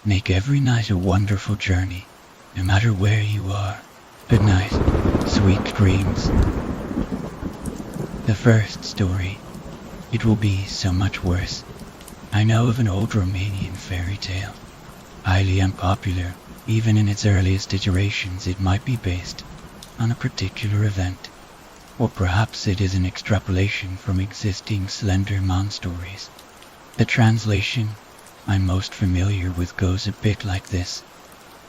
Make every night a wonderful journey, no matter where you are. Good night, sweet dreams. The first story. It will be so much worse. I know of an old Romanian fairy tale, highly unpopular. Even in its earliest iterations, it might be based on a particular event, or perhaps it is an extrapolation from existing Slender Man stories. The translation I'm most familiar with goes a bit like this.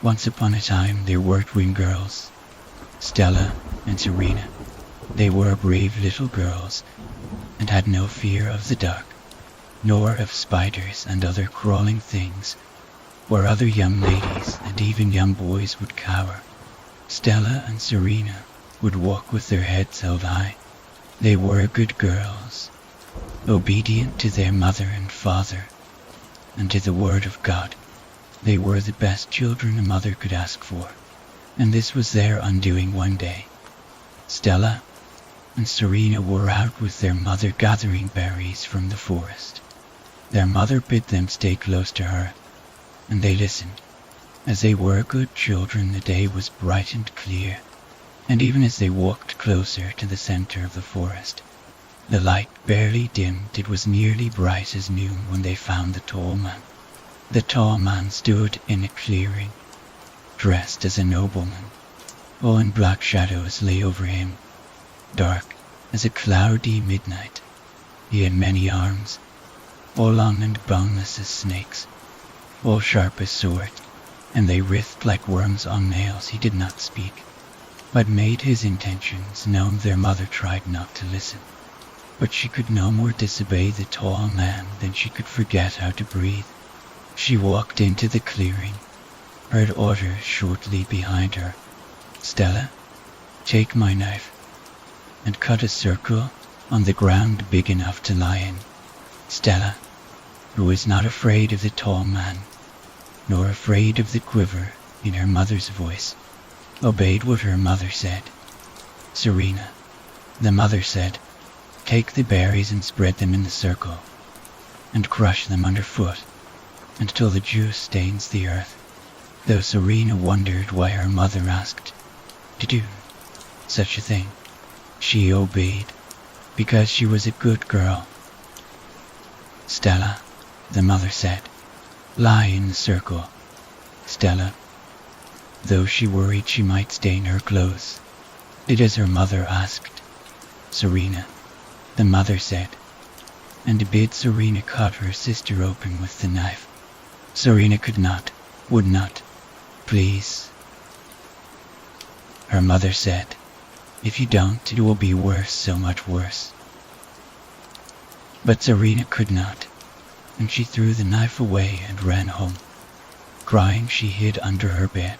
Once upon a time there were twin girls, Stella and Serena. They were brave little girls and had no fear of the dark, nor of spiders and other crawling things, where other young ladies and even young boys would cower. Stella and Serena would walk with their heads held high. They were good girls, obedient to their mother and father, and to the word of God. They were the best children a mother could ask for, and this was their undoing one day. Stella and Serena were out with their mother gathering berries from the forest. Their mother bid them stay close to her, and they listened. As they were good children, the day was bright and clear, and even as they walked closer to the center of the forest, the light barely dimmed. It was nearly bright as noon when they found the tall man. The tall man stood in a clearing, dressed as a nobleman. All in black shadows lay over him, dark as a cloudy midnight. He had many arms, all long and boneless as snakes, all sharp as swords, and they writhed like worms on nails. He did not speak, but made his intentions known. Their mother tried not to listen, but she could no more disobey the tall man than she could forget how to breathe. She walked into the clearing, heard orders shortly behind her. Stella, take my knife, and cut a circle on the ground big enough to lie in. Stella, who was not afraid of the tall man, nor afraid of the quiver in her mother's voice, obeyed what her mother said. Serena, the mother said, take the berries and spread them in the circle, and crush them underfoot until the juice stains the earth. Though Serena wondered why her mother asked to do such a thing, she obeyed because she was a good girl. Stella, the mother said, lie in the circle. Stella, though she worried she might stain her clothes, did as her mother asked. Serena, the mother said, and bid Serena cut her sister open with the knife. Serena could not, would not, please. Her mother said, if you don't, it will be worse, so much worse. But Serena could not, and she threw the knife away and ran home. Crying, she hid under her bed,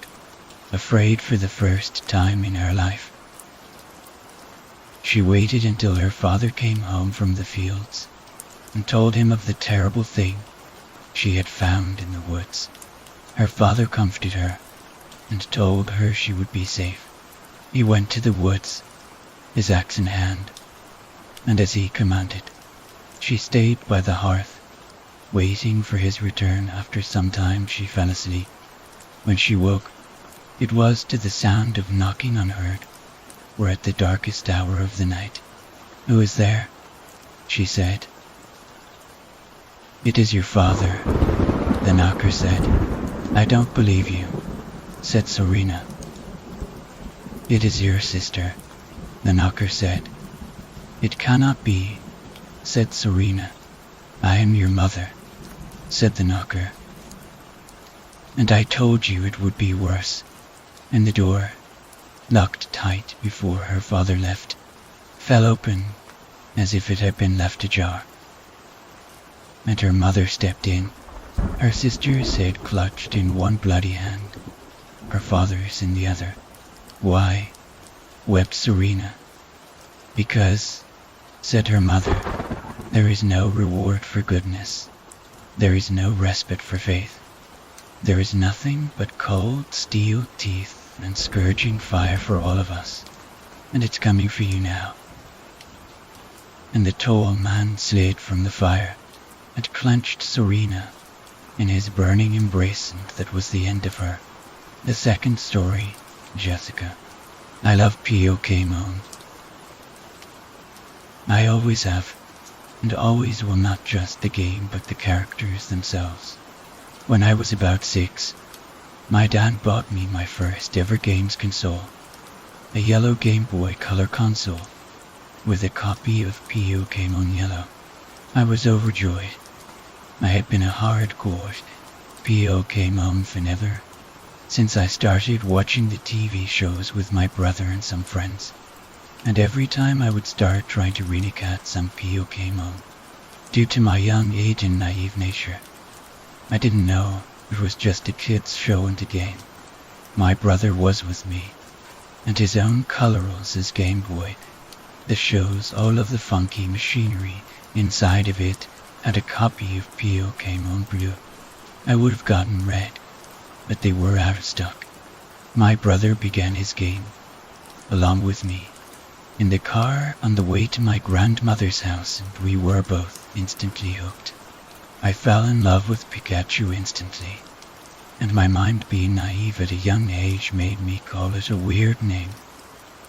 afraid for the first time in her life. She waited until her father came home from the fields and told him of the terrible thing she had found in the woods. Her father comforted her and told her she would be safe. He went to the woods, his axe in hand, and as he commanded, she stayed by the hearth, waiting for his return. After some time she fell asleep. When she woke, it was to the sound of knocking unheard, or at the darkest hour of the night. Who is there? She said. It is your father, the knocker said. I don't believe you, said Serena. It is your sister, the knocker said. It cannot be, said Serena. I am your mother, said the knocker. And I told you it would be worse. And the door, locked tight before her father left, fell open as if it had been left ajar. And her mother stepped in, her sister's head clutched in one bloody hand, her father's in the other. Why? Wept Serena. Because, said her mother, there is no reward for goodness. There is no respite for faith. There is nothing but cold steel teeth and scourging fire for all of us. And it's coming for you now. And the tall man slid from the fire and clenched Serena in his burning embrace, and that was the end of her. The second story, Jessica. I love Pokémon. I always have, and always will, not just the game but the characters themselves. When I was about 6, my dad bought me my first ever games console, a yellow Game Boy Color console, with a copy of Pokémon Yellow. I was overjoyed. I had been a hardcore Pokémon fan ever since I started watching the TV shows with my brother and some friends, and every time I would start trying to recreate some Pokémon, due to my young age and naive nature, I didn't know it was just a kid's show and a game. My brother was with me, and his own colorals as Game Boy, that shows all of the funky machinery inside of it, had a copy of Pokémon Blue. I would have gotten red, but they were out of stock. My brother began his game, along with me, in the car on the way to my grandmother's house, and we were both instantly hooked. I fell in love with Pikachu instantly, and my mind, being naive at a young age, made me call it a weird name,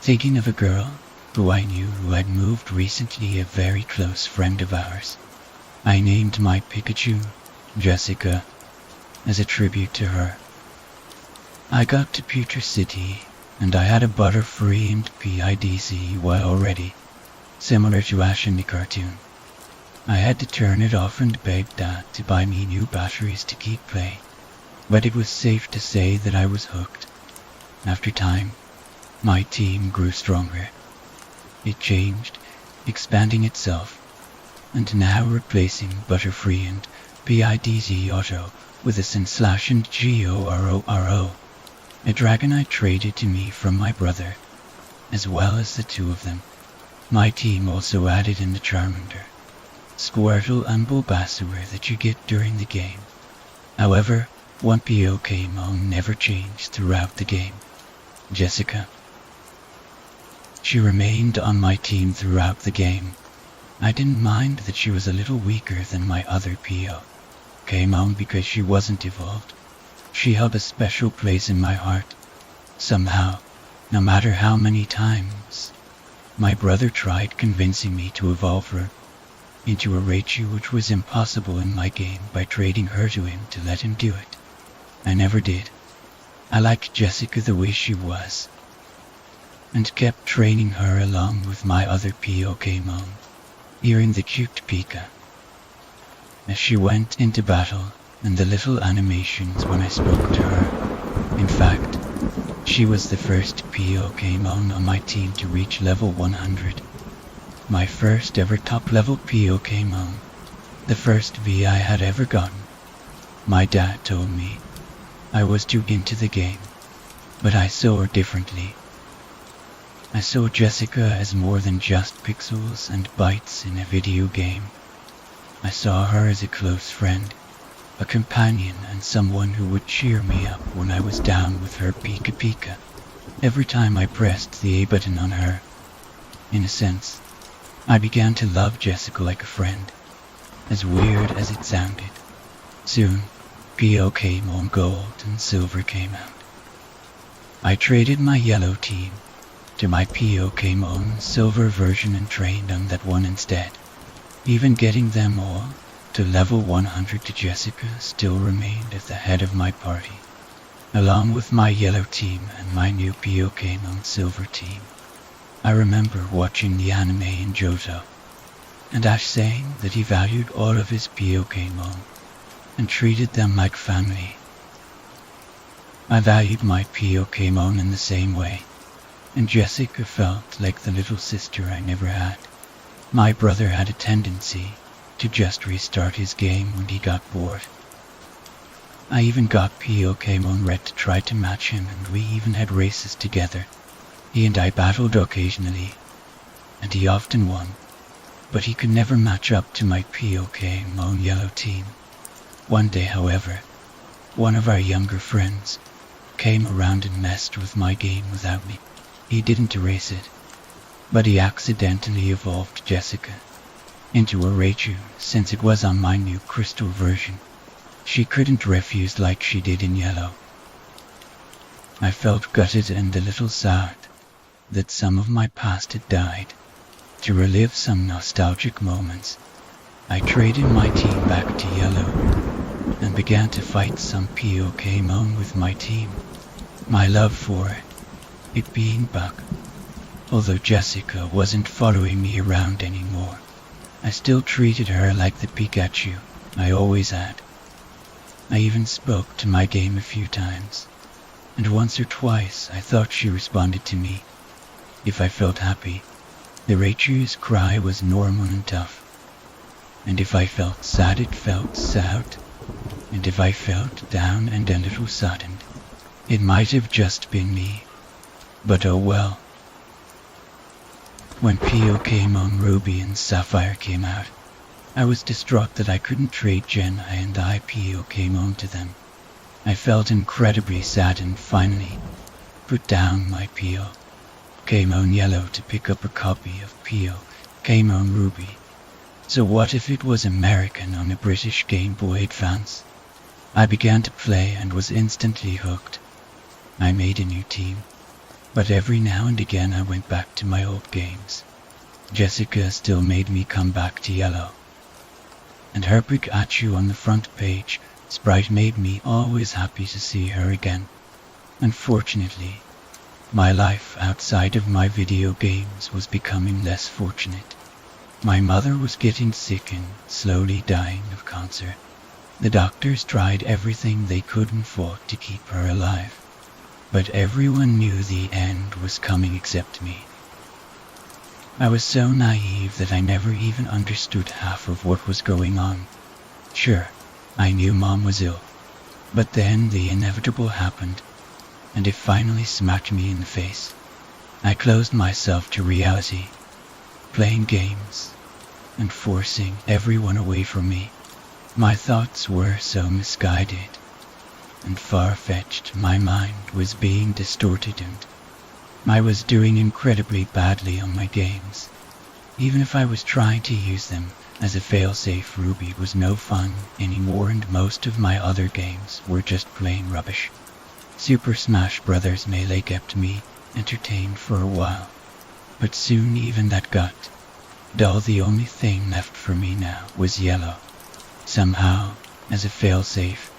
thinking of a girl who I knew who had moved recently, a very close friend of ours. I named my Pikachu Jessica as a tribute to her. I got to Pewter City, and I had a Butterfree and PIDCY already, similar to Ash in the cartoon. I had to turn it off and beg Dad to buy me new batteries to keep playing, but it was safe to say that I was hooked. After time, my team grew stronger. It changed, expanding itself, and now replacing Butterfree and PIDZ Auto with a Sin// and GORORO, a Dragonite traded to me from my brother, as well as the two of them. My team also added in the Charmander, Squirtle and Bulbasaur that you get during the game. However, one Pokémon never changed throughout the game, Jessica. She remained on my team throughout the game. I didn't mind that she was a little weaker than my other Pokémon because she wasn't evolved. She held a special place in my heart. Somehow, no matter how many times my brother tried convincing me to evolve her into a Raichu, which was impossible in my game, by trading her to him to let him do it, I never did. I liked Jessica the way she was, and kept training her along with my other Pokémon, even the cute Pika. As she went into battle, and the little animations when I spoke to her. In fact, she was the first Pokémon on my team to reach level 100. My first ever top level Pokémon, the first V I had ever gotten. My dad told me I was too into the game, but I saw her differently. I saw Jessica as more than just pixels and bytes in a video game. I saw her as a close friend, a companion, and someone who would cheer me up when I was down with her Pika Pika every time I pressed the A button on her. In a sense, I began to love Jessica like a friend, as weird as it sounded. Soon, Pokémon Gold and Silver came out. I traded my yellow team to my Pokémon Silver version and trained on that one instead. Even getting them all to level 100 to Jessica still remained at the head of my party, along with my yellow team and my new Pokémon Silver team. I remember watching the anime in Johto, and Ash saying that he valued all of his Pokémon and treated them like family. I valued my Pokémon in the same way, and Jessica felt like the little sister I never had. My brother had a tendency to just restart his game when he got bored. I even got Pokémon Red to try to match him, and we even had races together. He and I battled occasionally, and he often won, but he could never match up to my Pokémon Yellow team. One day, however, one of our younger friends came around and messed with my game without me. He didn't erase it, but he accidentally evolved Jessica into a Raichu since it was on my new crystal version. She couldn't refuse like she did in yellow. I felt gutted and a little sad that some of my past had died. To relive some nostalgic moments, I traded my team back to yellow and began to fight some Pokemon with my team. My love for it being back. Although Jessica wasn't following me around anymore, I still treated her like the Pikachu I always had. I even spoke to my game a few times, and once or twice I thought she responded to me. If I felt happy, the Raichu's cry was normal and tough. And if I felt sad, it felt sad. And if I felt down and a little saddened, it might have just been me. But oh well. When Pokemon Ruby and Sapphire came out, I was distraught that I couldn't trade Jenna and I Pokemon to them. I felt incredibly sad and finally put down my Pokemon Yellow to pick up a copy of Pokemon Ruby. So what if it was American on a British Game Boy Advance? I began to play and was instantly hooked. I made a new team, but every now and again I went back to my old games. Jessica still made me come back to yellow, and her Pikachu on the front page sprite made me always happy to see her again. Unfortunately, my life outside of my video games was becoming less fortunate. My mother was getting sick and slowly dying of cancer. The doctors tried everything they could and fought to keep her alive, but everyone knew the end was coming except me. I was so naive that I never even understood half of what was going on. Sure, I knew Mom was ill, but then the inevitable happened, and it finally smacked me in the face. I closed myself to reality, playing games, and forcing everyone away from me. My thoughts were so misguided and far-fetched. My mind was being distorted and I was doing incredibly badly on my games. Even if I was trying to use them as a failsafe, Ruby was no fun anymore and most of my other games were just plain rubbish. Super Smash Bros. Melee kept me entertained for a while, but soon even that got dull. The only thing left for me now was yellow. Somehow, as a failsafe,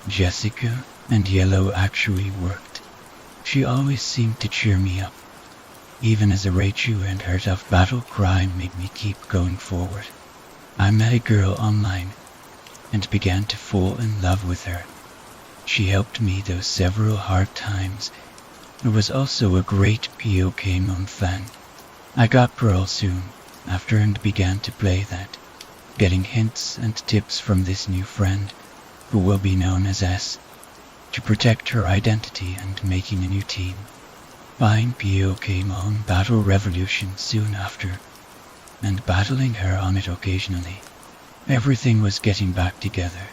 Jessica and yellow actually worked. She always seemed to cheer me up, even as a Raichu and her tough battle cry made me keep going forward. I met a girl online and began to fall in love with her. She helped me those several hard times and was also a great Pokemon fan. I got Pearl soon after and began to play that, getting hints and tips from this new friend, who will be known as S, to protect her identity and making a new team. Buying Pokemon Battle Revolution soon after, and battling her on it occasionally. Everything was getting back together,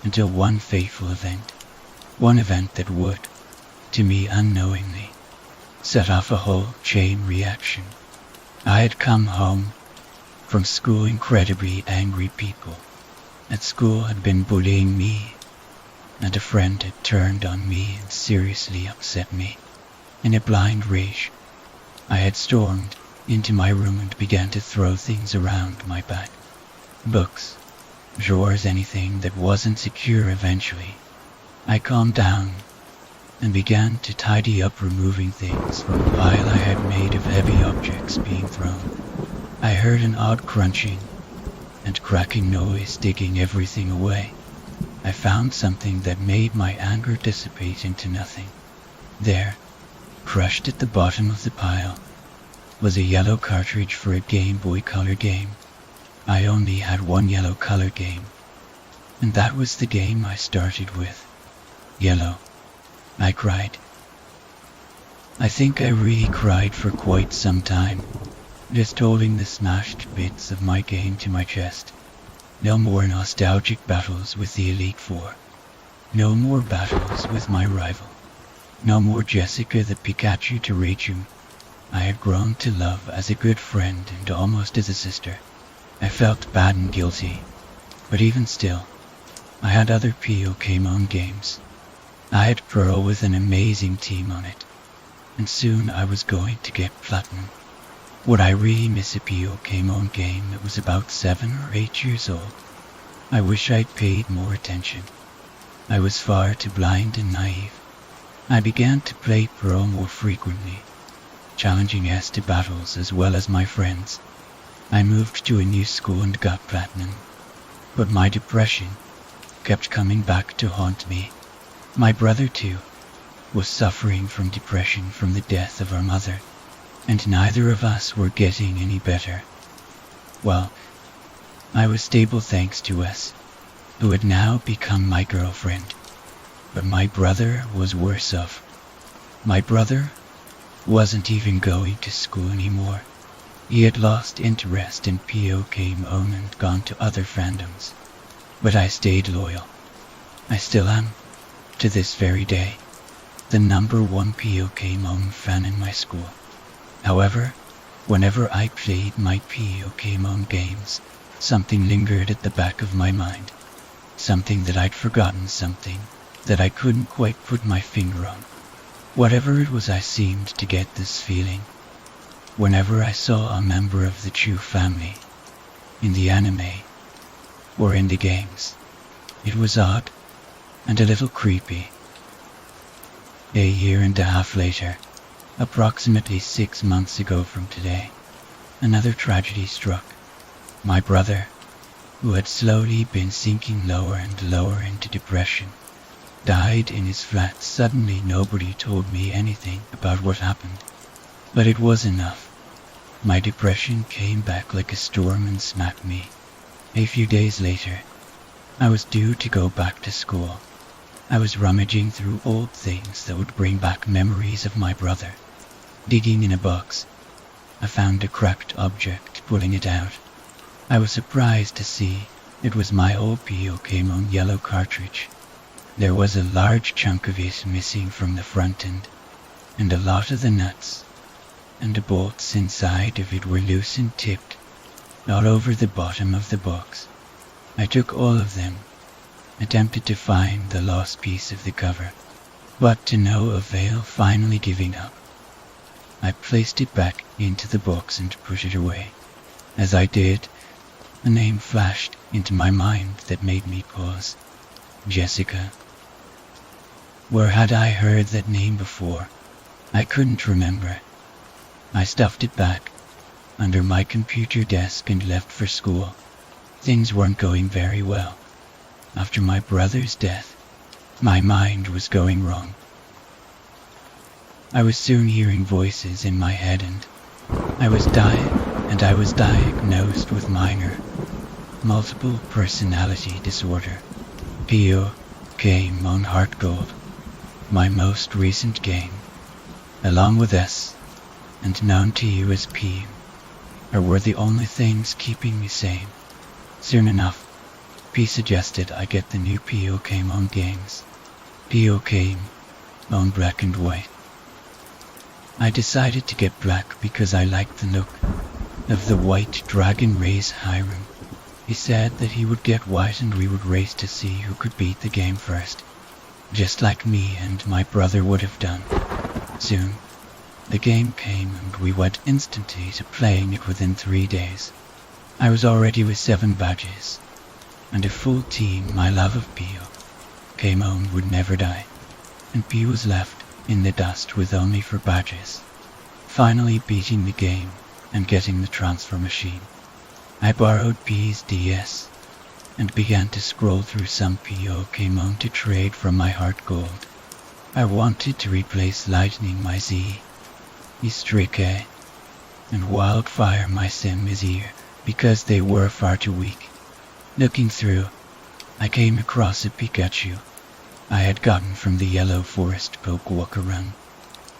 until one fateful event. One event that would, to me unknowingly, set off a whole chain reaction. I had come home from school incredibly angry. People at school had been bullying me, and a friend had turned on me and seriously upset me. In a blind rage, I had stormed into my room and began to throw things around my bed. Books, drawers, anything that wasn't secure. Eventually, I calmed down and began to tidy up, removing things from the pile I had made of heavy objects being thrown. I heard an odd crunching and cracking noise, digging everything away. I found something that made my anger dissipate into nothing. There, crushed at the bottom of the pile, was a yellow cartridge for a Game Boy Color game. I only had one yellow color game, and that was the game I started with. Yellow. I cried. I think I really cried for quite some time, just holding the smashed bits of my game to my chest. No more nostalgic battles with the Elite Four. No more battles with my rival. No more Jessica the Pikachu to Raichu I had grown to love as a good friend and almost as a sister. I felt bad and guilty, but even still, I had other Pokemon games. I had Pearl with an amazing team on it, and soon I was going to get Platinum. Would I really miss a Pokemon game that was about 7 or 8 years old? I wish I'd paid more attention. I was far too blind and naive. I began to play Pearl more frequently, challenging S to battles as well as my friends. I moved to a new school and got Platinum, but my depression kept coming back to haunt me. My brother, too, was suffering from depression from the death of our mother, and neither of us were getting any better. Well, I was stable thanks to S, who had now become my girlfriend. But my brother was worse off. My brother wasn't even going to school anymore. He had lost interest in Pokemon and gone to other fandoms. But I stayed loyal. I still am, to this very day, the #1 Pokemon fan in my school. However, whenever I played my Pokemon games, something lingered at the back of my mind. Something that I'd forgotten, something that I couldn't quite put my finger on. Whatever it was, I seemed to get this feeling whenever I saw a member of the Chu family in the anime or in the games. It was odd and a little creepy. A year and a half later, approximately 6 months ago from today, another tragedy struck. My brother, who had slowly been sinking lower and lower into depression, died in his flat. Suddenly nobody told me anything about what happened, but it was enough. My depression came back like a storm and smacked me. A few days later, I was due to go back to school. I was rummaging through old things that would bring back memories of my brother. Digging in a box, I found a cracked object. Pulling it out, I was surprised to see it was my old Pokemon yellow cartridge. There was a large chunk of it missing from the front end, and a lot of the nuts and the bolts inside of it were loose and tipped all over the bottom of the box. I took all of them, attempted to find the lost piece of the cover, but to no avail. Finally giving up, I placed it back into the box and put it away. As I did, a name flashed into my mind that made me pause. Jessica. Where had I heard that name before? I couldn't remember. I stuffed it back under my computer desk and left for school. Things weren't going very well. After my brother's death, my mind was going wrong. I was soon hearing voices in my head, and I was diagnosed with minor multiple personality disorder, Pokemon Heart Gold, my most recent game, along with S, and known to you as P, were the only things keeping me sane. Soon enough, P suggested I get the new Pokemon games, Pokemon Black and White. I decided to get Black because I liked the look of the white dragon race Hiram. He said that he would get White and we would race to see who could beat the game first, just like me and my brother would have done. Soon, the game came and we went instantly to playing it within 3 days. I was already with 7 badges, and a full team. My love of Pokemon would never die, and P was left in the dust with only 4 badges. Finally beating the game and getting the transfer machine, I borrowed P's DS and began to scroll through some Pokemon to trade from my Heart Gold. I wanted to replace Lightning, my Z, Estrike, and Wildfire, my Simizier, because they were far too weak. Looking through, I came across a Pikachu I had gotten from the Yellow Forest Pokewalker run.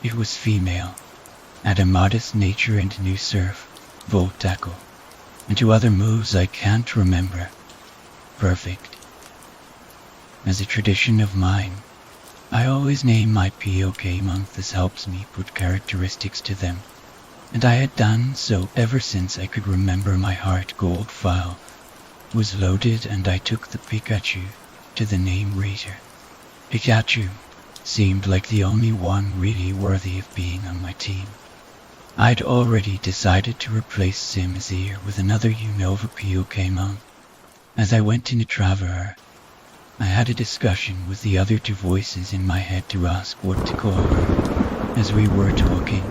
It was female, had a modest nature and new surf, Volt Tackle, and 2 other moves I can't remember. Perfect. As a tradition of mine, I always name my Pokemon. This helps me put characteristics to them, and I had done so ever since I could remember. My Heart Gold file was loaded and I took the Pikachu to the name Razor. Pikachu seemed like the only one really worthy of being on my team. I'd already decided to replace Simazir with another Unova Pokemon. As I went into Traveler, I had a discussion with the other two voices in my head to ask what to call her. As we were talking,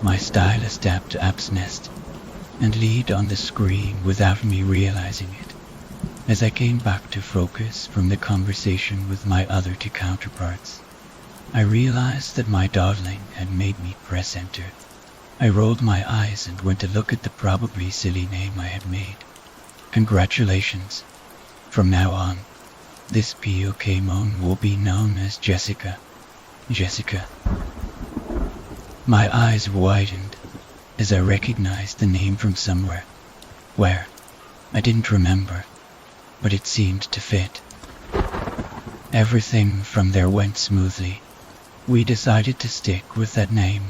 my stylus tapped App's Nest and lead on the screen without me realizing it. As I came back to focus from the conversation with my other two counterparts, I realized that my dawdling had made me press enter. I rolled my eyes and went to look at the probably silly name I had made. Congratulations. From now on, this Pokemon will be known as Jessica. Jessica. My eyes widened as I recognized the name from somewhere. Where? I didn't remember, but it seemed to fit. Everything from there went smoothly. We decided to stick with that name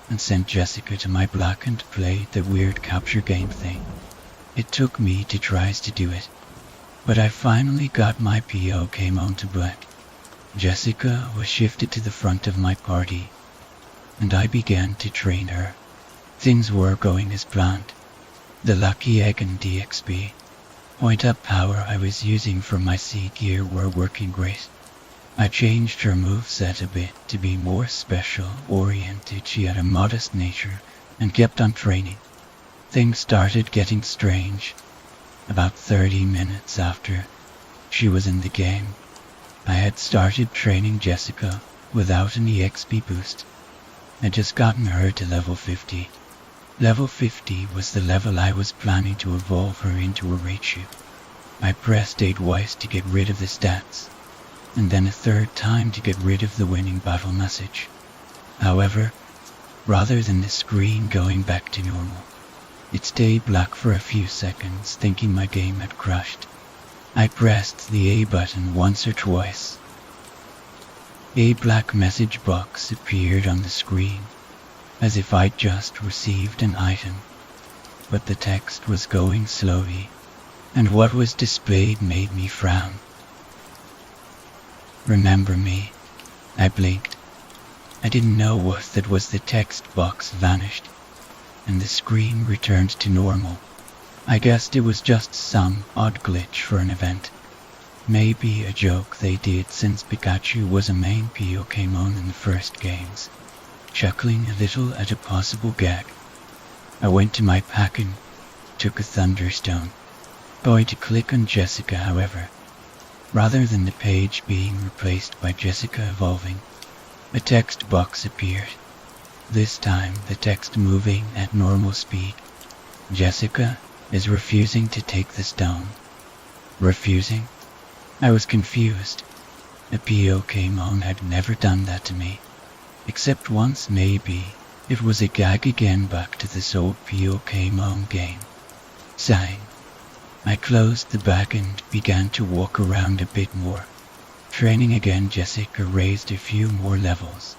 and sent Jessica to my block and played the weird capture game thing. It took me 2 tries to do it, but I finally got my Pokemon to black. Jessica was shifted to the front of my party, and I began to train her. Things were going as planned. The Lucky Egg and DXP point-up power I was using for my C gear were working great. I changed her moveset a bit to be more special-oriented. She had a modest nature and kept on training. Things started getting strange. About 30 minutes after she was in the game, I had started training Jessica without an EXP boost. I'd just gotten her to level 50. Level 50 was the level I was planning to evolve her into a Raichu. I pressed A twice to get rid of the stats, and then a 3rd time to get rid of the winning battle message. However, rather than the screen going back to normal, it stayed black for a few seconds, thinking my game had crashed. I pressed the A button once or twice. A black message box appeared on the screen, as if I'd just received an item, but the text was going slowly, and what was displayed made me frown. Remember me? I blinked. I didn't know what that was. The text box vanished, and the screen returned to normal. I guessed it was just some odd glitch for an event. Maybe a joke they did, since Pikachu was a main Pokemon in the first games. Chuckling a little at a possible gag, I went to my pack and took a Thunderstone. Going to click on Jessica, however, rather than the page being replaced by Jessica evolving, a text box appeared. This time the text moving at normal speed. Jessica is refusing to take the stone. Refusing? I was confused. A Pokemon had never done that to me. Except once, maybe. It was a gag again, back to this old Pokemon game. Sighing, I closed the bag and began to walk around a bit more. Training again, Jessica raised a few more levels,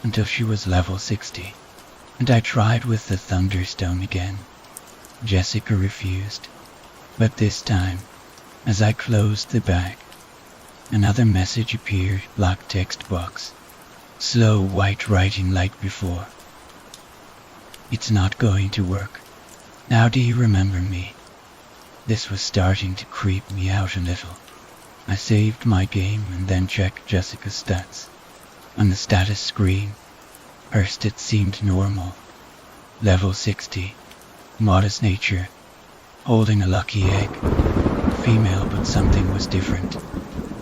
until she was level 60, and I tried with the Thunderstone again. Jessica refused, but this time, as I closed the bag, another message appeared, black text box. Slow white writing like before. It's not going to work. Now do you remember me? This was starting to creep me out a little. I saved my game and then checked Jessica's stats. On the status screen, her stats seemed normal. Level 60. Modest nature. Holding a lucky egg. Female, but something was different.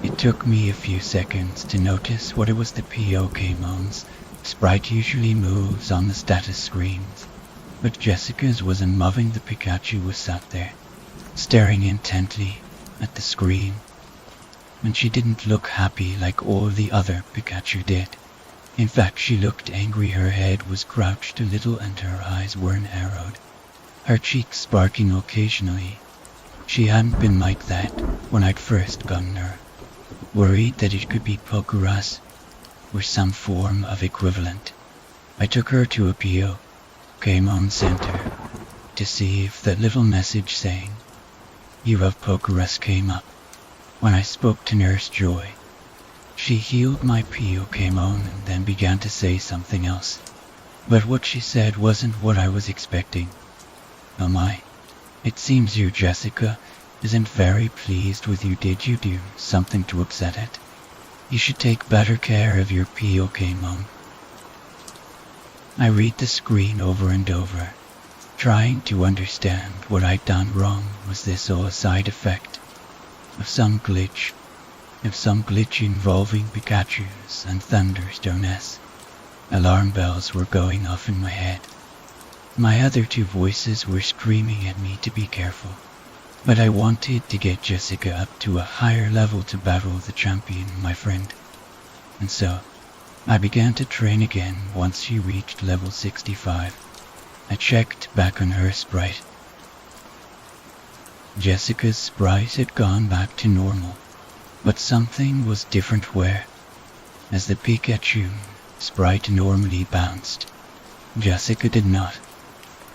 It took me a few seconds to notice what it was. The Pokemon's sprite usually moves on the status screens, but Jessica's wasn't moving. The Pikachu was sat there, staring intently at the screen, and she didn't look happy like all the other Pikachu did. In fact, she looked angry. Her head was crouched a little and her eyes were narrowed, her cheeks sparking occasionally. She hadn't been like that when I'd first gotten her. Worried that it could be Pokeras or some form of equivalent, I took her to a Pokemon Center to see if that little message saying "You have Pokeras" came up. When I spoke to Nurse Joy, she healed my POK moan and then began to say something else. But what she said wasn't what I was expecting. Oh my, it seems you, Jessica, isn't very pleased with you. Did you do something to upset it? You should take better care of your POK moan. I read the screen over and over, trying to understand what I'd done wrong. Was this all a side effect of some glitch? Of some glitch involving Pikachus and thunderstorms? Alarm bells were going off in my head. My other two voices were screaming at me to be careful. But I wanted to get Jessica up to a higher level to battle the champion, my friend. And so, I began to train again once she reached level 65. I checked back on her sprite. Jessica's sprite had gone back to normal, but something was different where, as the Pikachu sprite normally bounced, Jessica did not,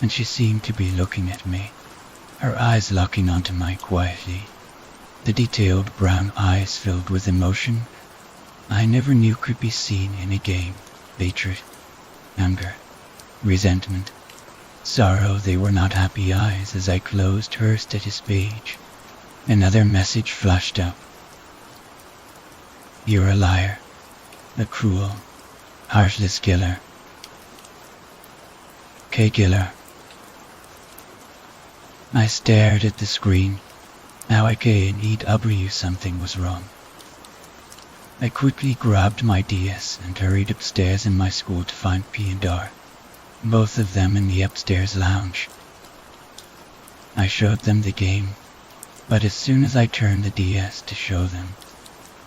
and she seemed to be looking at me, her eyes locking onto mine quietly, the detailed brown eyes filled with emotion I never knew could be seen in a game. Hatred, anger, resentment, sorrow. They were not happy eyes. As I closed her status page, another message flashed up. You're a liar, a cruel, heartless killer. K-killer. I stared at the screen. Now I can't something was wrong. I quickly grabbed my DS and hurried upstairs in my school to find P and R, both of them in the upstairs lounge. I showed them the game, but as soon as I turned the DS to show them,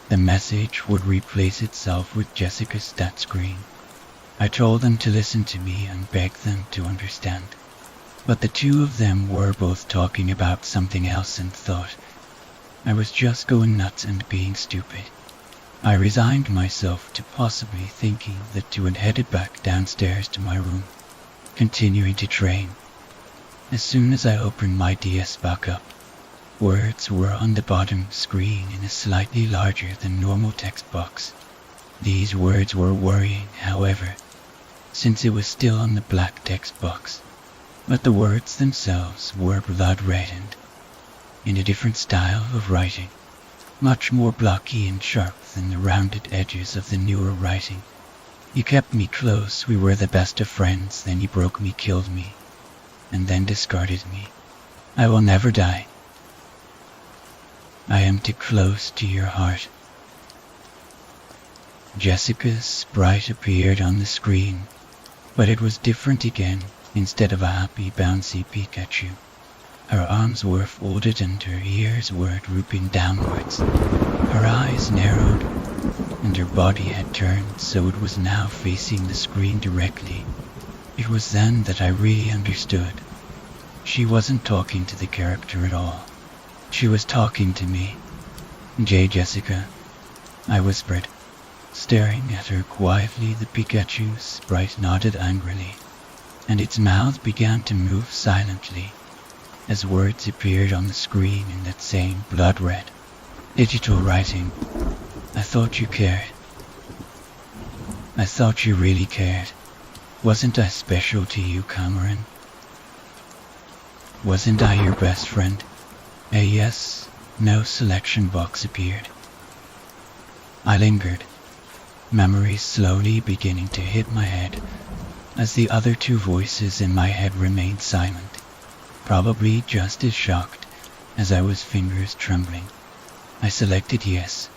the message would replace itself with Jessica's stat screen. I told them to listen to me and begged them to understand, but the two of them were both talking about something else and thought I was just going nuts and being stupid. I resigned myself to possibly thinking the two had headed back downstairs to my room, continuing to train. As soon as I opened my DS back up, words were on the bottom screen in a slightly larger than normal text box. These words were worrying, however, since it was still on the black text box, but the words themselves were blood-reddened, in a different style of writing, much more blocky and sharp than the rounded edges of the newer writing. You kept me close, we were the best of friends, then you broke me, killed me, and then discarded me. I will never die. I am too close to your heart. Jessica's sprite appeared on the screen, but it was different again. Instead of a happy bouncy Pikachu, her arms were folded and her ears were drooping downwards. Her eyes narrowed, and her body had turned so it was now facing the screen directly. It was then that I really understood. She wasn't talking to the character at all. She was talking to me. Jessica, I whispered, staring at her quietly. The Pikachu's sprite nodded angrily, and its mouth began to move silently as words appeared on the screen in that same blood-red digital writing. I thought you cared. I thought you really cared. Wasn't I special to you, Cameron? Wasn't I your best friend? A yes, no selection box appeared. I lingered, memories slowly beginning to hit my head as the other two voices in my head remained silent, probably just as shocked as I was, fingers trembling. I selected yes.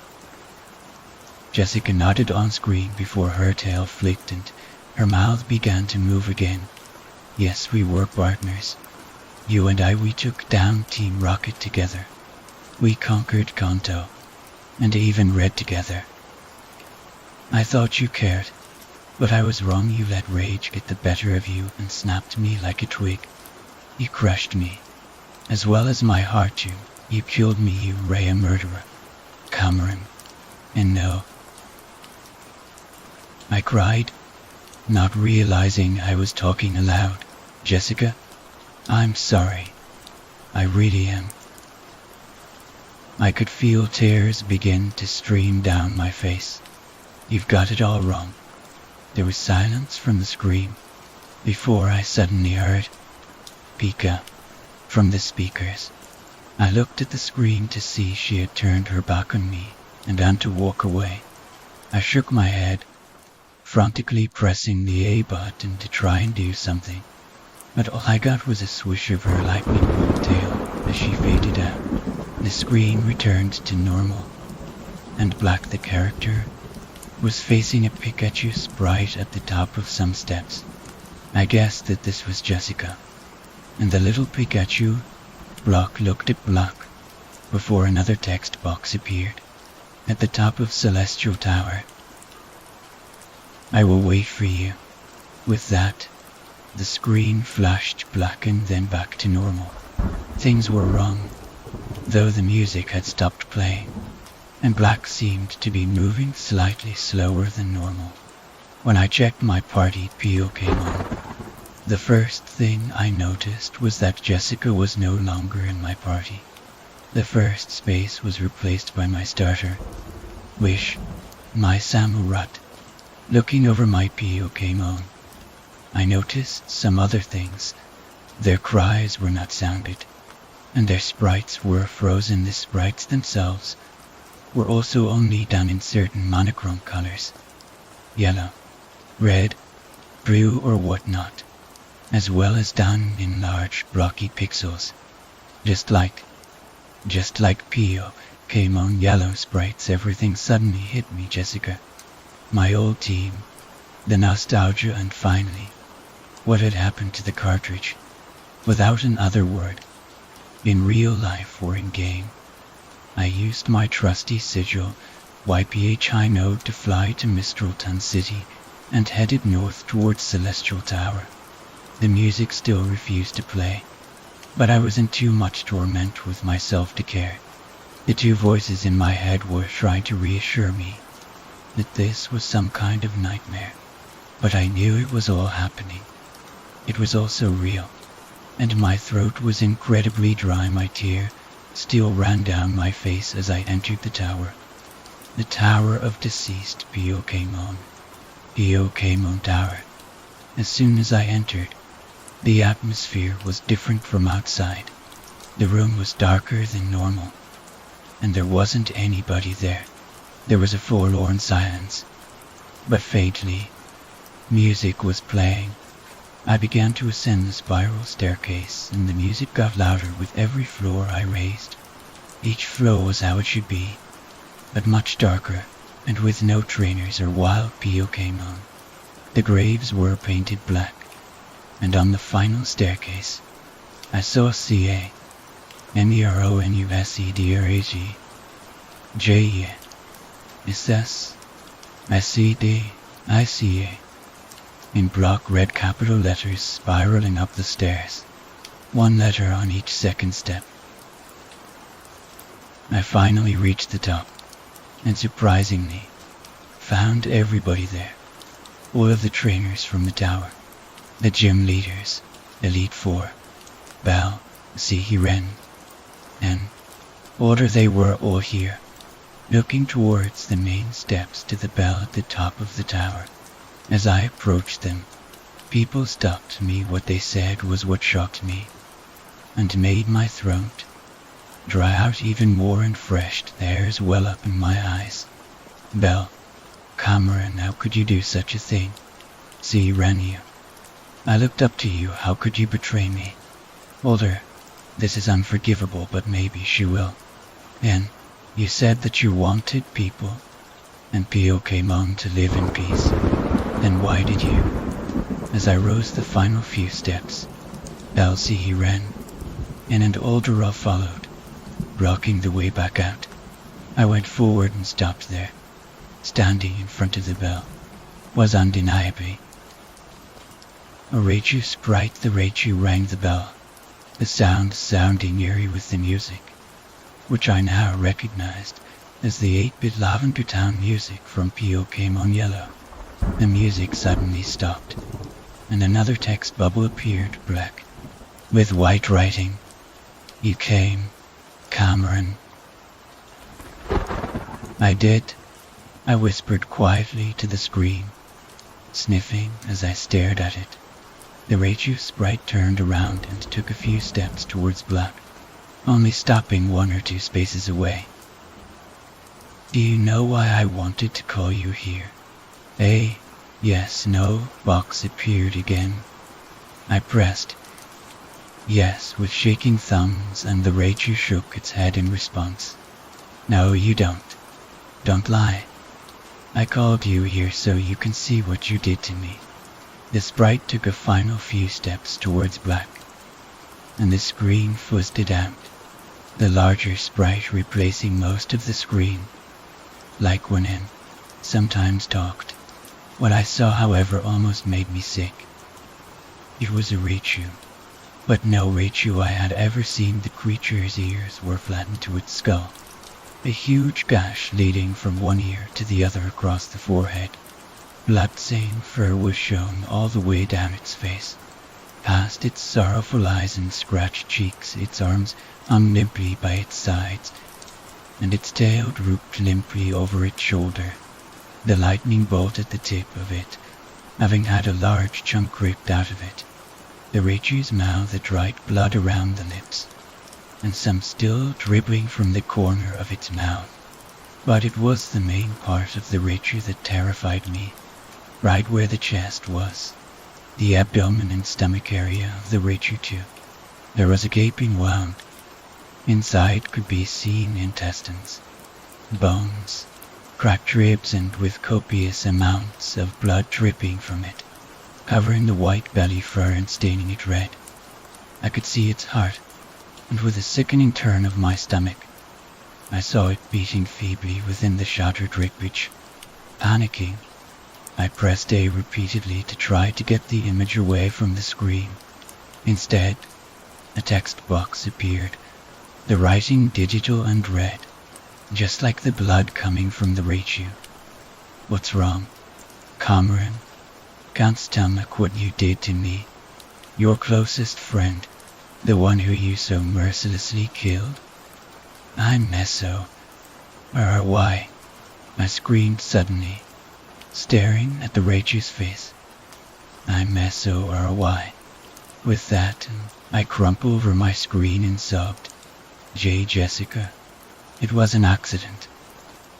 Jessica nodded on screen before her tail flicked and her mouth began to move again. Yes, we were partners. You and I, we took down Team Rocket together. We conquered Kanto, and even read together. I thought you cared, but I was wrong. You let rage get the better of you and snapped me like a twig. You crushed me, as well as my heart. You killed me, you Rhea murderer, Cameron. And no. I cried, not realizing I was talking aloud. Jessica, I'm sorry. I really am. I could feel tears begin to stream down my face. "You've got it all wrong." There was silence from the scream before I suddenly heard "Pika" from the speakers. I looked at the screen to see she had turned her back on me and began to walk away. I shook my head, frantically pressing the A button to try and do something, but all I got was a swish of her lightning bolt tail as she faded out. The screen returned to normal, and Black the character was facing a Pikachu sprite at the top of some steps. I guessed that this was Jessica, and the little Pikachu block looked at Black before another text box appeared at the top of Celestial Tower. "I will wait for you." With that, the screen flashed black and then back to normal. Things were wrong, though the music had stopped playing, and Black seemed to be moving slightly slower than normal. When I checked my party, Pio came on. The first thing I noticed was that Jessica was no longer in my party. The first space was replaced by my starter, Wish, my Samurott. Looking over my Pio came on. I noticed some other things. Their cries were not sounded, and their sprites were frozen. The sprites themselves were also only done in certain monochrome colors, yellow, red, blue or whatnot, as well as done in large blocky pixels, just like Pio came on yellow sprites. Everything suddenly hit me. Jessica, my old team, the nostalgia, and finally, what had happened to the cartridge. Without another word, in real life or in game, I used my trusty sigil, YPH High Node, to fly to Mistralton City and headed north towards Celestial Tower. The music still refused to play, but I was in too much torment with myself to care. The two voices in my head were trying to reassure me that this was some kind of nightmare, but I knew it was all happening. It was also real, and my throat was incredibly dry. My tear still ran down my face as I entered the tower. The Tower of Deceased. Pio came on. Pio came on Tower. As soon as I entered, the atmosphere was different from outside. The room was darker than normal, and there wasn't anybody there. There was a forlorn silence, but faintly, music was playing. I began to ascend the spiral staircase, and the music got louder with every floor I raised. Each floor was how it should be, but much darker, and with no trainers or wild. Pio came on. The graves were painted black, and on the final staircase, I saw CA, NERONUSEDRAG, JE, SS, SCD, in block red capital letters spiraling up the stairs, one letter on each second step. I finally reached the top, and surprisingly, found everybody there. All of the trainers from the tower, the gym leaders, Elite Four, Bell, Sihiren, and Order. They were all here, looking towards the main steps to the bell at the top of the tower. As I approached them, people stopped me. What they said was what shocked me, and made my throat dry out even more, and fresh hairs well up in my eyes. "Bell, Cameron, how could you do such a thing? See, Renu, I looked up to you. How could you betray me? Older, this is unforgivable, but maybe she will. And you said that you wanted people, and Pio came on to live in peace. Then why did you?" As I rose the final few steps, Elsie he ran, and an Olderov followed, blocking the way back out. I went forward and stopped there. Standing in front of the bell was undeniably a Raichu sprite. The Raichu rang the bell, the sound sounding eerie with the music, which I now recognized as the 8-bit Lavender Town music from Pio came on yellow. The music suddenly stopped, and another text bubble appeared, black, with white writing. "You came, Cameron, I did, I whispered quietly to the screen, sniffing as I stared at it. The Rachel sprite turned around and took a few steps towards Black, only stopping 1 or 2 spaces away. Do you know why I wanted to call you here? A yes, no box appeared again. I pressed yes with shaking thumbs, and the Rachel shook its head in response. No, you don't. Don't lie. I called you here so you can see what you did to me. The sprite took a final few steps towards Black, and the screen fuzzed it out, the larger sprite replacing most of the screen, like when him sometimes talked. What I saw, however, almost made me sick. It was a Raichu, but no Raichu I had ever seen. The creature's ears were flattened to its skull, a huge gash leading from one ear to the other across the forehead. Blood-stained fur was shown all the way down its face, past its sorrowful eyes and scratched cheeks. Its arms hung limply by its sides, and its tail drooped limply over its shoulder, the lightning bolt at the tip of it having had a large chunk ripped out of it. The Raichu's mouth had dried blood around the lips, and some still dribbling from the corner of its mouth. But it was the main part of the Raichu that terrified me, right where the chest was, the abdomen and stomach area of the Raichu too. There was a gaping wound. Inside could be seen intestines, bones, cracked ribs, and with copious amounts of blood dripping from it, covering the white belly fur and staining it red. I could see its heart, and with a sickening turn of my stomach, I saw it beating feebly within the shattered ribcage. Panicking, I pressed A repeatedly to try to get the image away from the screen. Instead, a text box appeared, the writing digital and red, just like the blood coming from the Raichu. What's wrong? Cameron, can't stomach what you did to me. Your closest friend, the one who you so mercilessly killed. I'm Meso. Why? I screamed suddenly, staring at the Raichu's face. I'm Meso why? With that, I crumpled over my screen and sobbed. J. Jessica, it was an accident.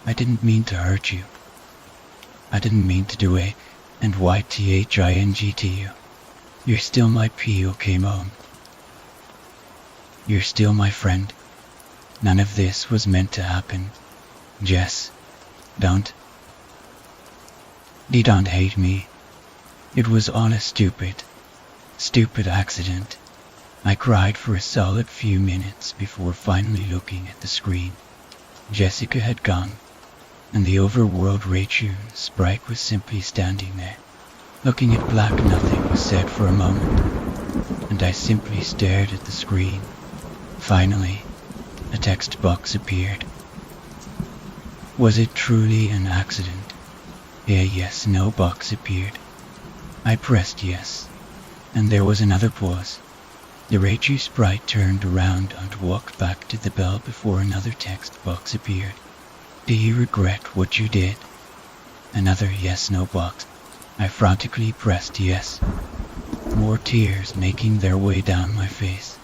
I didn't mean to hurt you. I didn't mean to do a and YTHING to you. You're still my POK mom. You're still my friend. None of this was meant to happen. Jess, don't. You don't hate me. It was all a stupid accident. I cried for a solid few minutes before finally looking at the screen. Jessica had gone, and the overworld Raichu sprite was simply standing there. Looking at Black, nothing was said for a moment, and I simply stared at the screen. Finally, a text box appeared. Was it truly an accident? A yes, no box appeared. I pressed yes, and there was another pause. The Raichu sprite turned around and walked back to the bell before another text box appeared. Do you regret what you did? Another yes-no box. I frantically pressed yes, more tears making their way down my face.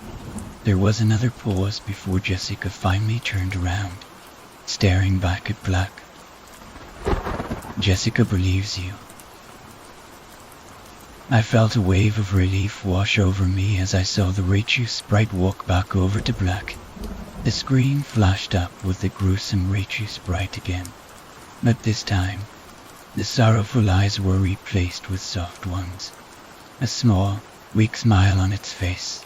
There was another pause before Jessica finally turned around, staring back at Black. Jessica believes you. I felt a wave of relief wash over me as I saw the Raichu sprite walk back over to Black. The screen flashed up with the gruesome Raichu sprite again, but this time, the sorrowful eyes were replaced with soft ones, a small, weak smile on its face.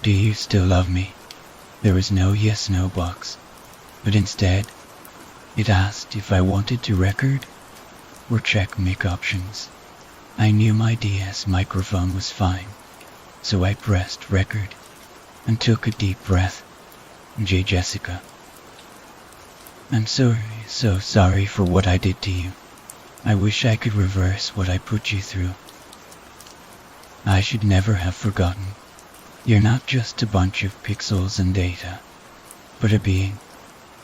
Do you still love me? There was no yes-no box, but instead, it asked if I wanted to record or check mic options. I knew my DS microphone was fine, so I pressed record and took a deep breath. J. Jessica. I'm so sorry for what I did to you. I wish I could reverse what I put you through. I should never have forgotten. You're not just a bunch of pixels and data, but a being,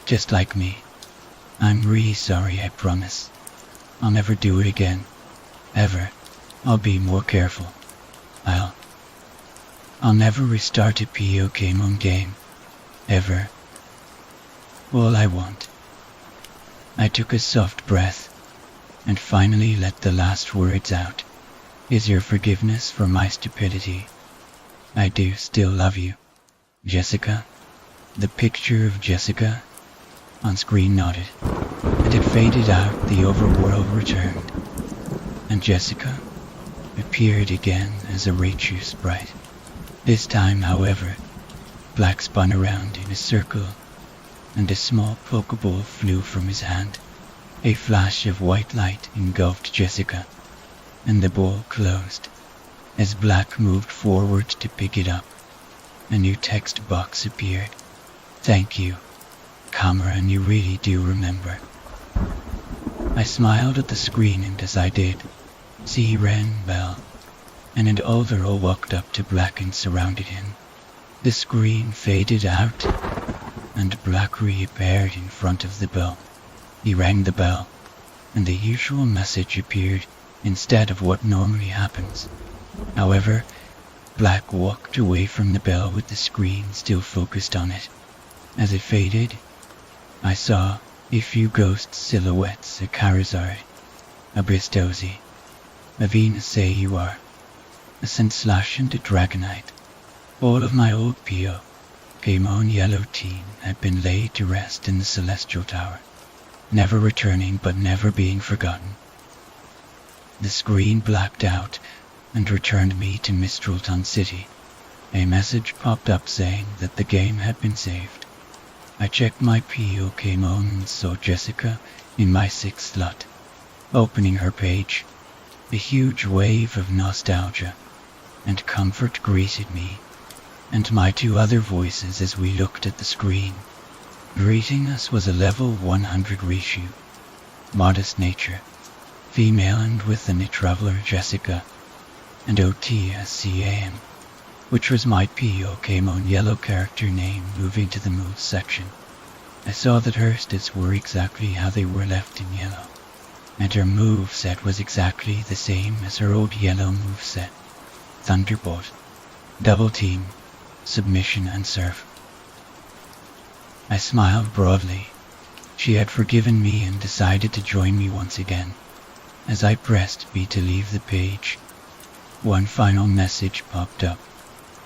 just like me. I'm really sorry, I promise. I'll never do it again. Ever. I'll be more careful. I'll never restart a Pokemon game. Ever. All I want. I took a soft breath and finally let the last words out. Is your forgiveness for my stupidity? I do still love you. Jessica. The picture of Jessica on screen nodded, and it faded out. The overworld returned, and Jessica appeared again as a Raichu sprite. This time, however, Black spun around in a circle, and a small Pokeball flew from his hand. A flash of white light engulfed Jessica, and the ball closed. As Black moved forward to pick it up, a new text box appeared. Thank you, Cameron, you really do remember. I smiled at the screen, and as I did, he rang bell, and an Alderall walked up to Black and surrounded him. The screen faded out, and Black reappeared in front of the bell. He rang the bell, and the usual message appeared instead of what normally happens. However, Black walked away from the bell with the screen still focused on it. As it faded, I saw a few ghost silhouettes: a Charizard, a Bristozy, a Venusaur, a Sandslash, and a Dragonite. All of my old Pokemon Yellow team had been laid to rest in the Celestial Tower, never returning but never being forgotten. The screen blacked out and returned me to Mistralton City. A message popped up saying that the game had been saved. I checked my Pokemon and saw Jessica in my 6th slot. Opening her page, a huge wave of nostalgia and comfort greeted me and my 2 other voices as we looked at the screen. Greeting us was a level 100 Raichu, modest nature, female and with a traveler Jessica, and OTSCAM, which was my Pokemon Yellow character name. Moving to the moves section, I saw that her stats were exactly how they were left in Yellow, and her moveset was exactly the same as her old Yellow moveset: Thunderbolt, Double Team, Submission, and Surf. I smiled broadly. She had forgiven me and decided to join me once again. As I pressed B to leave the page, one final message popped up.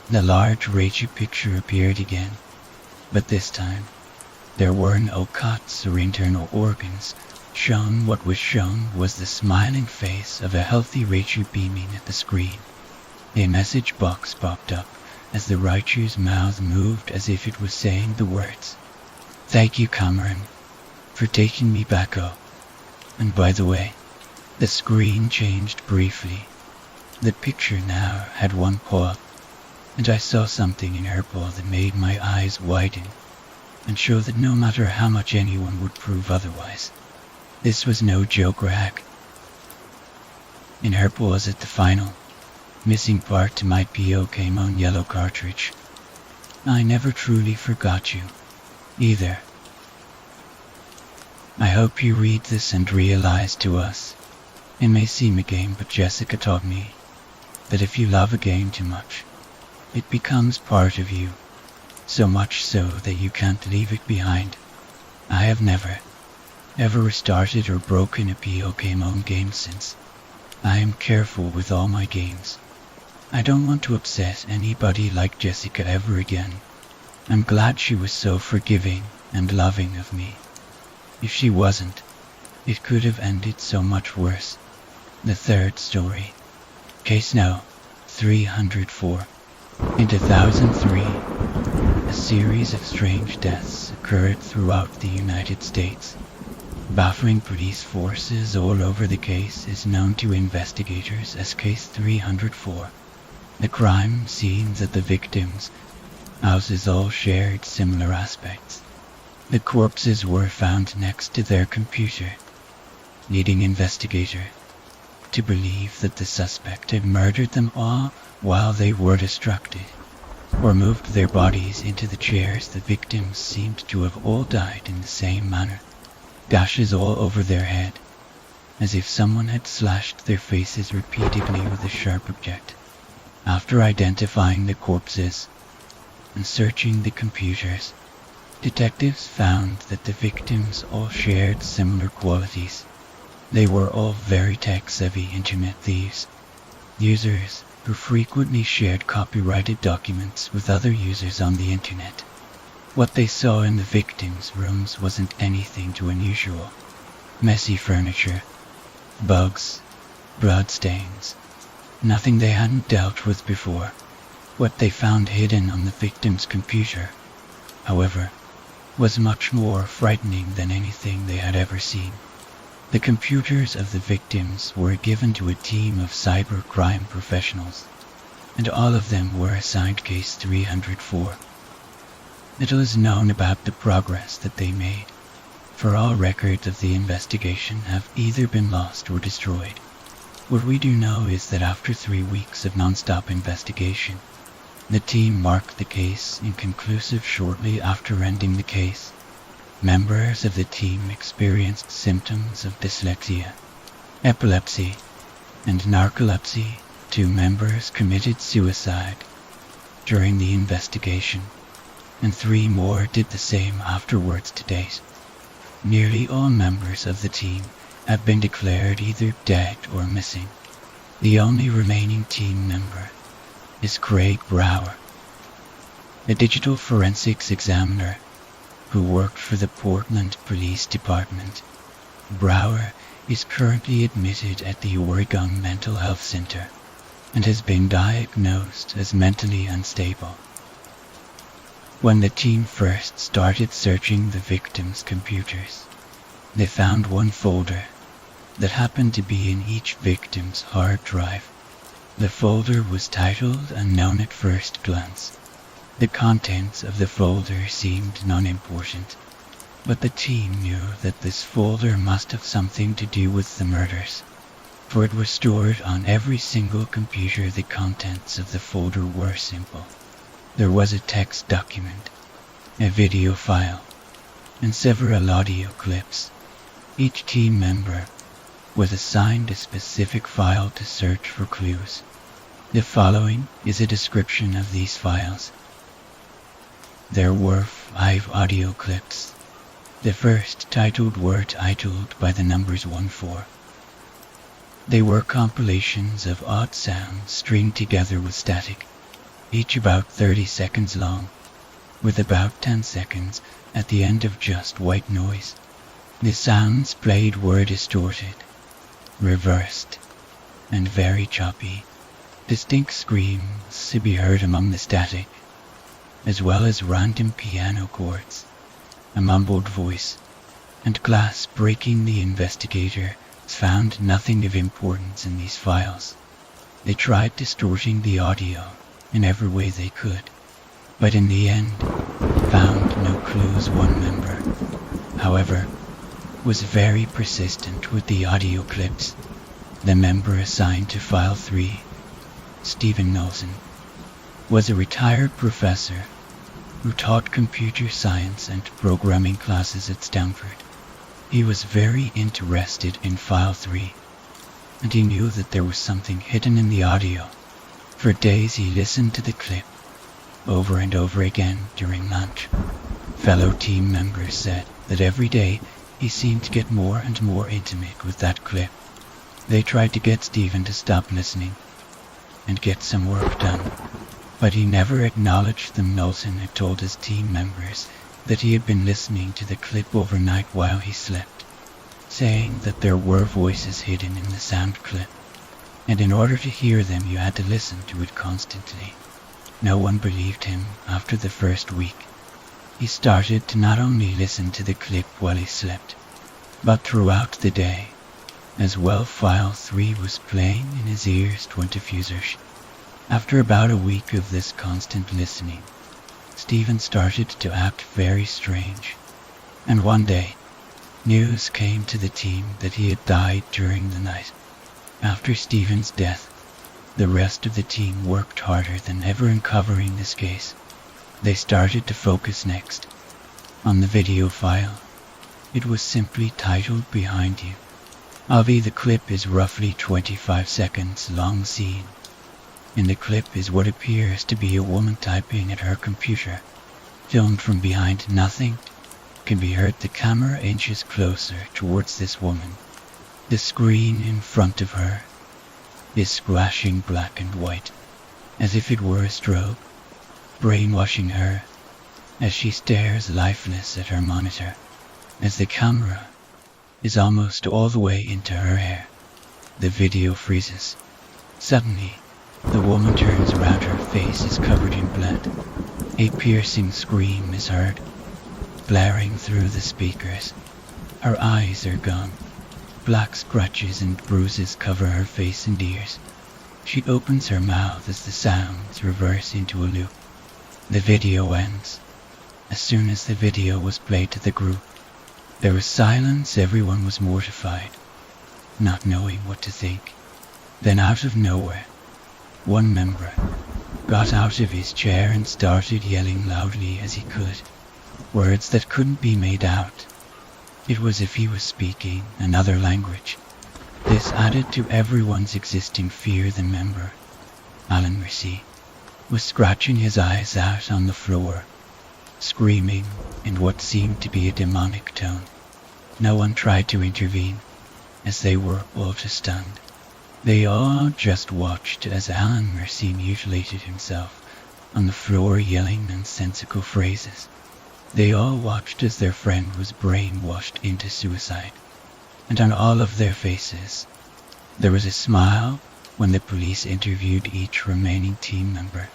The large Raichu picture appeared again, but this time there were no cuts or internal organs shown. What was shown was the smiling face of a healthy Raichu beaming at the screen. A message box popped up as the Raichu's mouth moved as if it was saying the words, "Thank you, Cameron, for taking me back up." And by the way, the screen changed briefly. The picture now had one paw, and I saw something in her paw that made my eyes widen and show that no matter how much anyone would prove otherwise, this was no joke or hack. In her paws at the final, missing part to my Pokemon Yellow cartridge. I never truly forgot you, either. I hope you read this and realize to us, it may seem a game, but Jessica taught me that if you love a game too much, it becomes part of you, so much so that you can't leave it behind. I have never, ever restarted or broken a Pokemon game since. I am careful with all my games. I don't want to upset anybody like Jessica ever again. I'm glad she was so forgiving and loving of me. If she wasn't, it could have ended so much worse. The 3rd story. Case No. 304. In 2003, a series of strange deaths occurred throughout the United States. Baffling police forces all over the case is known to investigators as Case 304. The crime scenes at the victims' houses all shared similar aspects. The corpses were found next to their computer, leading investigator to believe that the suspect had murdered them all while they were distracted, or moved their bodies into the chairs. The victims seemed to have all died in the same manner. gashes all over their head, as if someone had slashed their faces repeatedly with a sharp object. After identifying the corpses and searching the computers, detectives found that the victims all shared similar qualities. They were all very tech-savvy internet thieves, users who frequently shared copyrighted documents with other users on the internet. What they saw in the victims' rooms wasn't anything too unusual. Messy furniture, bugs, bloodstains, nothing they hadn't dealt with before. What they found hidden on the victim's computer, however, was much more frightening than anything they had ever seen. The computers of the victims were given to a team of cybercrime professionals, and all of them were assigned Case 304. Little is known about the progress that they made, for all records of the investigation have either been lost or destroyed. What we do know is that after 3 weeks of non-stop investigation, the team marked the case inconclusive. Shortly after ending the case, members of the team experienced symptoms of dyslexia, epilepsy, and narcolepsy. 2 members committed suicide during the investigation, and 3 more did the same afterwards to date. Nearly all members of the team have been declared either dead or missing. The only remaining team member is Craig Brower, a digital forensics examiner who worked for the Portland Police Department. Brower is currently admitted at the Oregon Mental Health Center and has been diagnosed as mentally unstable. When the team first started searching the victims' computers, they found one folder that happened to be in each victim's hard drive. The folder was titled Unknown at First Glance. The contents of the folder seemed non-important, but the team knew that this folder must have something to do with the murders, for it was stored on every single computer. The contents of the folder were simple. There was a text document, a video file, and several audio clips. Each team member was assigned a specific file to search for clues. The following is a description of these files. There were 5 audio clips. The first titled were titled by the numbers 1-4. They were compilations of odd sounds stringed together with static, each about 30 seconds long, with about 10 seconds at the end of just white noise. The sounds played were distorted, reversed, and very choppy. Distinct screams to be heard among the static, as well as random piano chords, a mumbled voice, and glass breaking. The investigators found nothing of importance in these files. They tried distorting the audio in every way they could, but in the end found no clues. One member, however, was very persistent with the audio clips. The member assigned to file 3, Stephen Nelson, was a retired professor who taught computer science and programming classes at Stanford. He was very interested in file 3, and he knew that there was something hidden in the audio. For days he listened to the clip over and over again during lunch. Fellow team members said that every day he seemed to get more and more intimate with that clip. They tried to get Stephen to stop listening and get some work done, but he never acknowledged them. Nelson had told his team members that he had been listening to the clip overnight while he slept, saying that there were voices hidden in the sound clip, and in order to hear them you had to listen to it constantly. No one believed him. After the first week, he started to not only listen to the clip while he slept, but throughout the day as well. File 3 was playing in his ears 24/7. After about a week of this constant listening, Stephen started to act very strange, and one day, news came to the team that he had died during the night. After Stephen's death, the rest of the team worked harder than ever in covering this case. They started to focus next on the video file, It was simply titled "Behind You." Avi, the clip is roughly 25 seconds long scene. In the clip is what appears to be a woman typing at her computer. Filmed from behind, nothing can be heard. The camera inches closer towards this woman. The screen in front of her is splashing black and white, as if it were a strobe, brainwashing her as she stares lifeless at her monitor. As the camera is almost all the way into her hair, the video freezes. Suddenly, the woman turns around. Her face is covered in blood. A piercing scream is heard, blaring through the speakers. Her eyes are gone. Black scratches and bruises cover her face and ears. She opens her mouth as the sounds reverse into a loop. The video ends. As soon as the video was played to the group, there was silence. Everyone was mortified, not knowing what to think. Then out of nowhere, one member got out of his chair and started yelling loudly as he could, words that couldn't be made out. It was as if he was speaking another language. This added to everyone's existing fear. The member, Alan Mercy, was scratching his eyes out on the floor, screaming in what seemed to be a demonic tone. No one tried to intervene, as they were all too stunned. They all just watched as Alan Mercy mutilated himself on the floor, yelling nonsensical phrases. They all watched as their friend was brainwashed into suicide, and on all of their faces there was a smile when the police interviewed each remaining team member.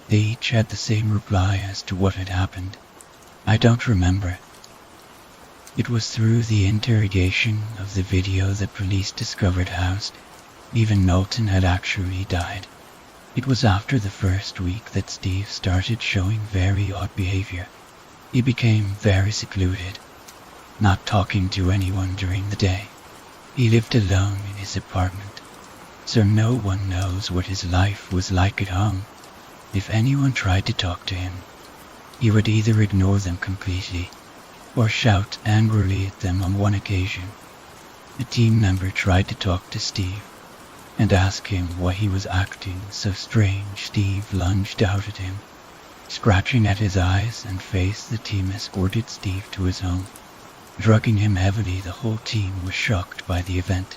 They each had the same reply as to what had happened: "I don't remember." It was through the interrogation of the video that police discovered how Stephen Knowlton had actually died. It was after the first week that Steve started showing very odd behavior. He became very secluded, not talking to anyone during the day. He lived alone in his apartment, so no one knows what his life was like at home. If anyone tried to talk to him, he would either ignore them completely or shout angrily at them. On one occasion, a team member tried to talk to Steve and ask him why he was acting so strange. Steve lunged out at him, scratching at his eyes and face. The team escorted Steve to his home, drugging him heavily. The whole team was shocked by the event,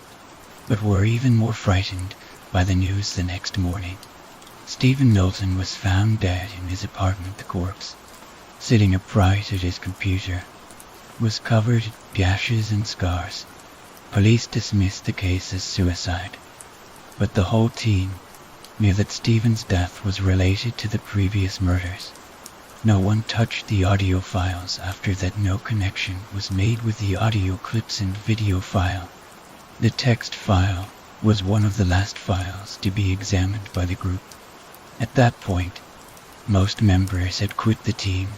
but were even more frightened by the news the next morning. Stephen Knowlton was found dead in his apartment. The corpse, sitting upright at his computer, was covered in gashes and scars. Police dismissed the case as suicide, but the whole team knew that Stephen's death was related to the previous murders. No one touched the audio files after that. No connection was made with the audio clips and video file. The text file was one of the last files to be examined by the group. At that point, most members had quit the team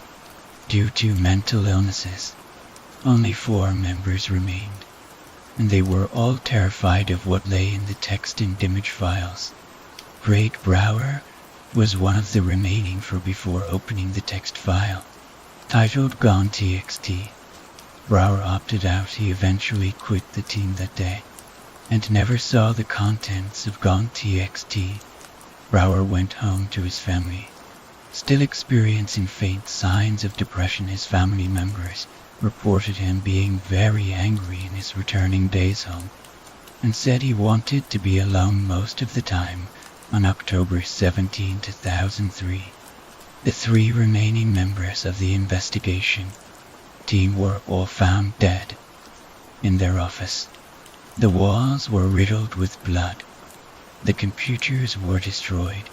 due to mental illnesses. Only 4 members remained, and they were all terrified of what lay in the text and image files. Craig Brower was one of the remaining 4. Before opening the text file, titled Gone TXT, Brower opted out. He eventually quit the team that day and never saw the contents of Gone TXT. Brower went home to his family, still experiencing faint signs of depression. His family members reported him being very angry in his returning days home, and said he wanted to be alone most of the time. On October 17, 2003, the 3 remaining members of the investigation team were all found dead in their office. The walls were riddled with blood. The computers were destroyed,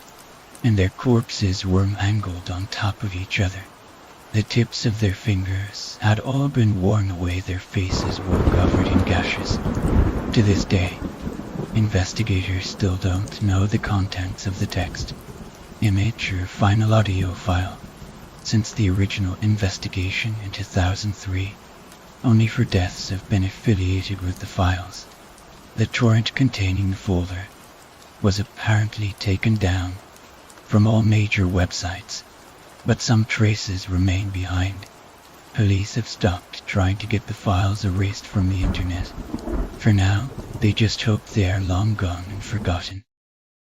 and their corpses were mangled on top of each other. The tips of their fingers had all been worn away. Their faces were covered in gashes. To this day, investigators still don't know the contents of the text, image, or final audio file. Since the original investigation in 2003, only 4 deaths have been affiliated with the files. The torrent containing the folder was apparently taken down from all major websites, but some traces remain behind. Police have stopped trying to get the files erased from the internet. For now, they just hope they are long gone and forgotten.